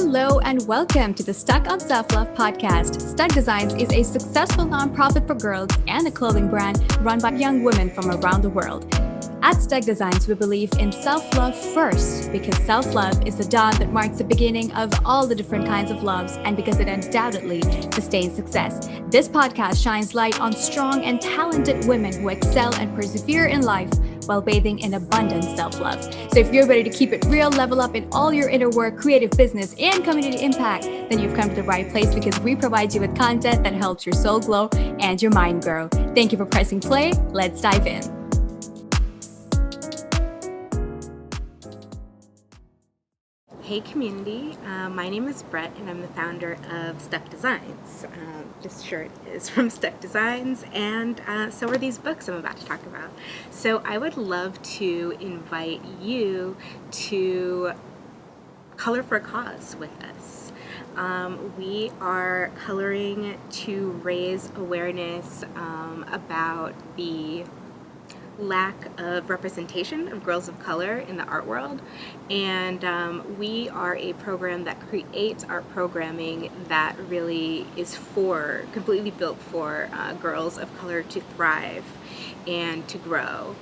Hello and welcome to the STUK on Self-Love podcast. STUK Designs is a successful nonprofit for girls and a clothing brand run by young women from around the world. At STUK Designs, we believe in self-love first because self-love is the dawn that marks the beginning of all the different kinds of loves and because it undoubtedly sustains success. This podcast shines light on strong and talented women who excel and persevere in life while bathing in abundant self-love. So if you're ready to keep it real, level up in all your inner work, creative business, and community impact, then you've come to the right place because we provide you with content that helps your soul glow and your mind grow. Thank you for pressing play. Let's dive in. Hey community, my name is Brett and I'm the founder of STUK Designs. This shirt is from STUK Designs and so are these books I'm about to talk about. So I would love to invite you to color for a cause with us. We are coloring to raise awareness about the lack of representation of girls of color in the art world, and we are a program that creates art programming that really is completely built for girls of color to thrive and to grow.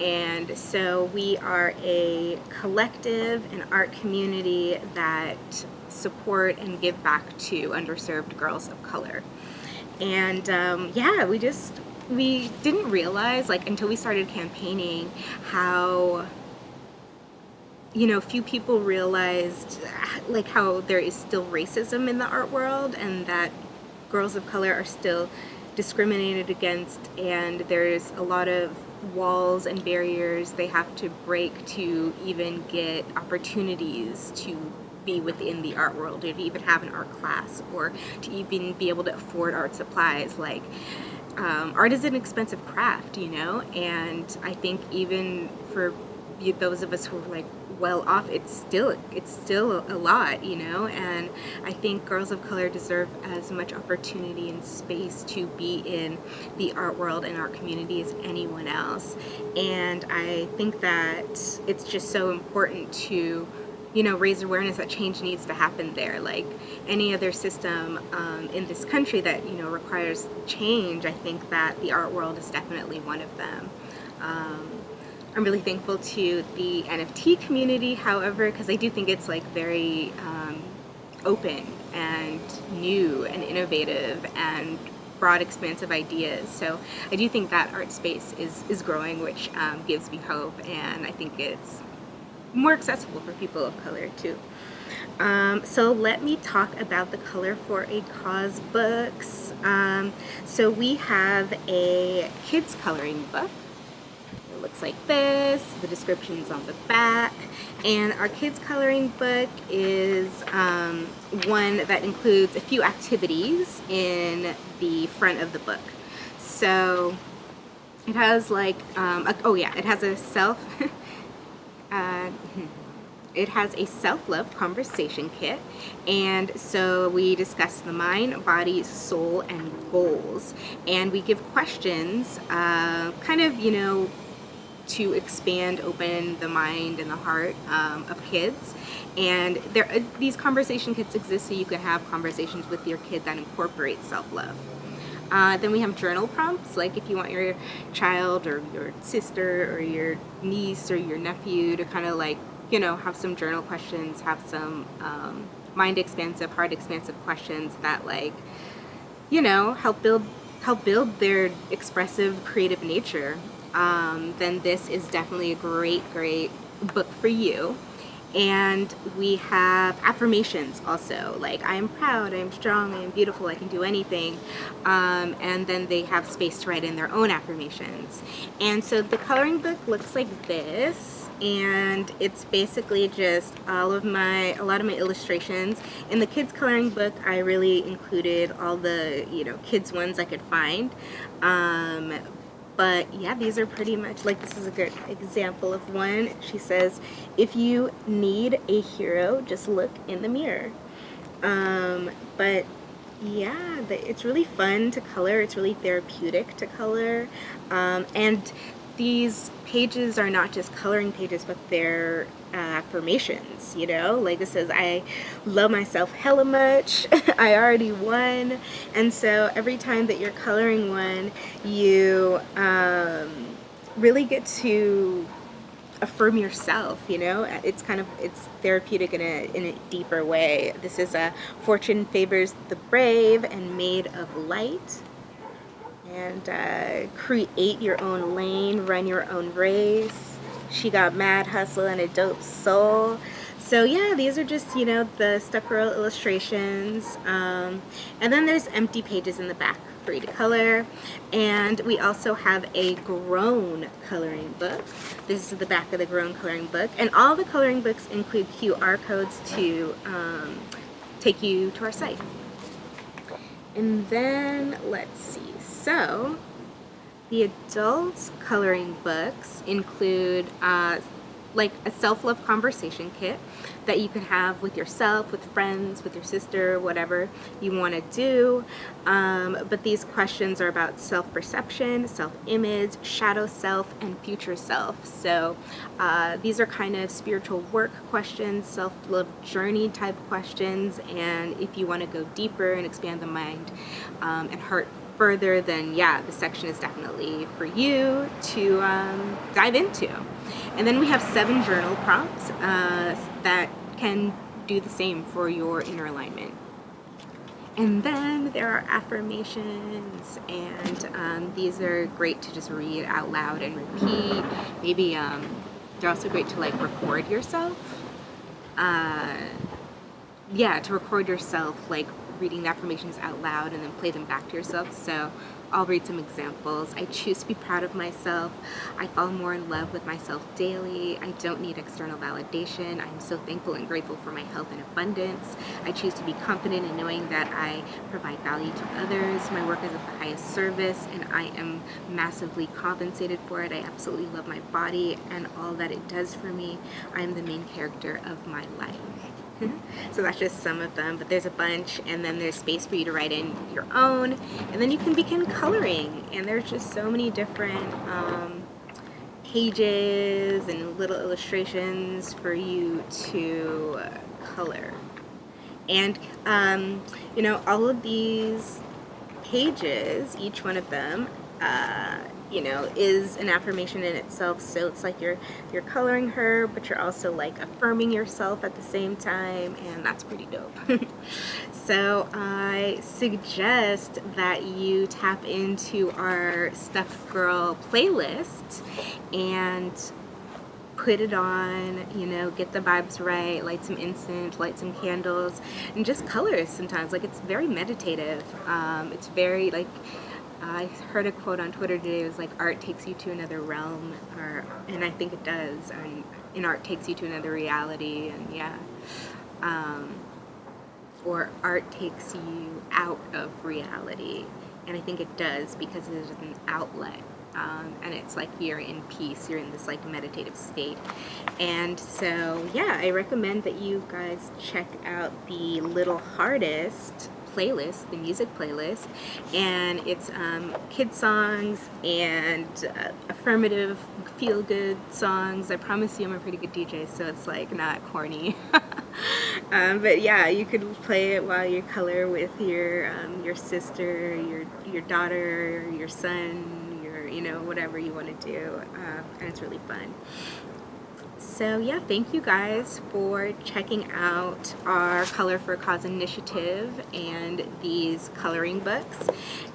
And so we are a collective, an art community that support and give back to underserved girls of color. And we didn't realize, until we started campaigning, how, few people realized, how there is still racism in the art world and that girls of color are still discriminated against, and there's a lot of walls and barriers they have to break to even get opportunities to be within the art world, or to even have an art class, or to even be able to afford art supplies. Art is an expensive craft, and I think even for those of us who are well off, it's still a lot, and I think girls of color deserve as much opportunity and space to be in the art world and art community as anyone else. And I think that it's just so important to raise awareness that change needs to happen there. Like any other system in this country that, requires change, I think that the art world is definitely one of them. I'm really thankful to the NFT community, however, because I do think it's very open and new and innovative and broad, expansive ideas. So I do think that art space is growing, which gives me hope, and I think it's more accessible for people of color too. So let me talk about the Color for a Cause books. So we have a kids coloring book. It looks like this. The description's on the back. And our kids coloring book is one that includes a few activities in the front of the book. So it has it has a it has a self-love conversation kit, and so we discuss the mind, body, soul, and goals, and we give questions to expand, open the mind and the heart of kids. And these conversation kits exist so you can have conversations with your kid that incorporate self-love. Then we have journal prompts, like if you want your child or your sister or your niece or your nephew to kind of have some journal questions, have some mind expansive, heart expansive questions that help build their expressive, creative nature. Then this is definitely a great book for you. And we have affirmations also, like I am proud, I am strong, I am beautiful, I can do anything. And then they have space to write in their own affirmations. And so the coloring book looks like this, and it's basically just a lot of my illustrations. In the kids coloring book, I really included all the kids ones I could find. But yeah, these are pretty much, this is a good example of one. She says, if you need a hero, just look in the mirror. But yeah, it's really fun to color. It's really therapeutic to color. And these pages are not just coloring pages, but they're affirmations, you know? Like it says, I love myself hella much. I already won. And so every time that you're coloring one, you really get to affirm yourself, you know? It's therapeutic in a deeper way. This is a fortune favors the brave and made of light. And create your own lane, run your own race. She got mad hustle and a dope soul. So yeah, these are just, you know, the STUK Girl illustrations. And then there's empty pages in the back for you to color. And we also have a grown coloring book. This is the back of the grown coloring book. And all the coloring books include QR codes to take you to our site. And then, let's see. So, the adult coloring books include like a self-love conversation kit that you can have with yourself, with friends, with your sister, whatever you want to do. But these questions are about self-perception, self-image, shadow self, and future self. So these are kind of spiritual work questions, self-love journey type questions. And if you want to go deeper and expand the mind and heart further, then yeah, this section is definitely for you to dive into. And then we have 7 journal prompts that can do the same for your inner alignment. And then there are affirmations, and these are great to just read out loud and repeat. Maybe they're also great to like record yourself. Yeah, to record yourself like reading the affirmations out loud and then play them back to yourself. So I'll read some examples. I choose to be proud of myself. I fall more in love with myself daily. I don't need external validation. I'm so thankful and grateful for my health and abundance. I choose to be confident in knowing that I provide value to others. My work is of the highest service and I am massively compensated for it. I absolutely love my body and all that it does for me. I am the main character of my life. So that's just some of them, but there's a bunch, and then there's space for you to write in your own, and then you can begin coloring, and there's just so many different pages and little illustrations for you to color. And you know, all of these pages, each one of them you know, is an affirmation in itself. So it's like you're coloring her, but you're also like affirming yourself at the same time, and that's pretty dope. So I suggest that you tap into our STUK Girl playlist and put it on, you know, get the vibes right, light some incense, light some candles, and just color sometimes. Like, it's very meditative. It's very like, I heard a quote on Twitter today. It was like, art takes you to another realm, and I think it does. And art takes you to another reality, and yeah. Or art takes you out of reality, and I think it does because it is an outlet. And it's like you're in peace, you're in this like meditative state. And so yeah, I recommend that you guys check out the Little Hardest playlist, the music playlist, and it's kid songs and affirmative feel-good songs. I promise you I'm a pretty good DJ, so it's like not corny. But yeah, you could play it while you color with your sister, your daughter, your son, you know, whatever you want to do, and it's really fun. So yeah, thank you guys for checking out our Color for a Cause initiative and these coloring books.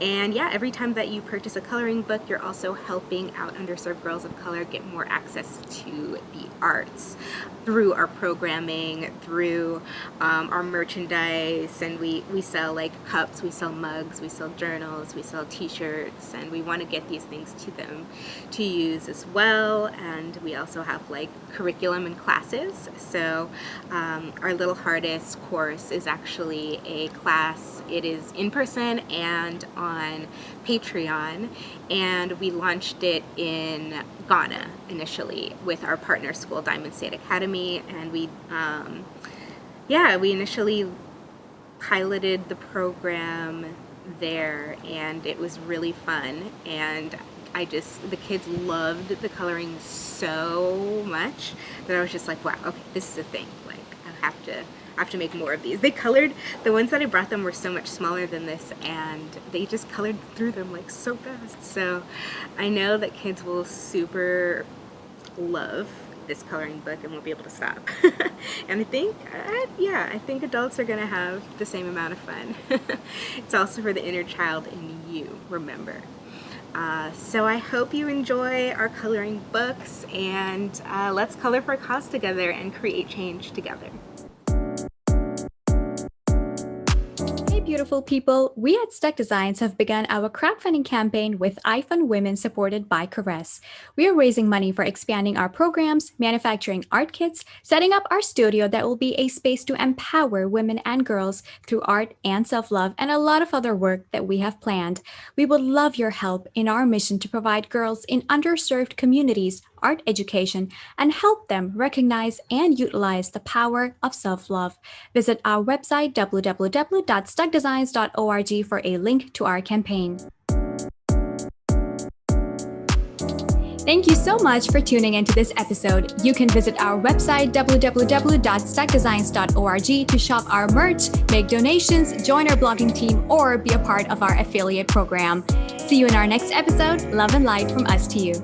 And yeah, every time that you purchase a coloring book, you're also helping out underserved girls of color get more access to the arts through our programming, through our merchandise, and we sell like cups, we sell mugs, we sell journals, we sell t-shirts, and we want to get these things to them to use as well. And we also have like curriculum and classes. So our Little Hardest course is actually a class. It is in person and on Patreon, and we launched it in Ghana initially with our partner school, Diamond State Academy, and we initially piloted the program there, and it was really fun. And the kids loved the coloring so much that I was just like, wow, okay, this is a thing. Like, I have to make more of these. They colored, the ones that I brought them were so much smaller than this, and they just colored through them like so fast. So I know that kids will super love this coloring book and won't be able to stop. And I think, I think adults are gonna have the same amount of fun. It's also for the inner child in you, remember. So I hope you enjoy our coloring books, and let's color for a cause together and create change together. Hey beautiful people, we at STUK Designs have begun our crowdfunding campaign with iFund Women supported by Caress. We are raising money for expanding our programs, manufacturing art kits, setting up our studio that will be a space to empower women and girls through art and self-love, and a lot of other work that we have planned. We would love your help in our mission to provide girls in underserved communities art education and help them recognize and utilize the power of self-love. Visit our website www.stukdesigns.org for a link to our campaign. Thank you so much for tuning into this episode. You can visit our website www.stukdesigns.org to shop our merch, make donations, join our blogging team, or be a part of our affiliate program. See you in our next episode. Love and light from us to you.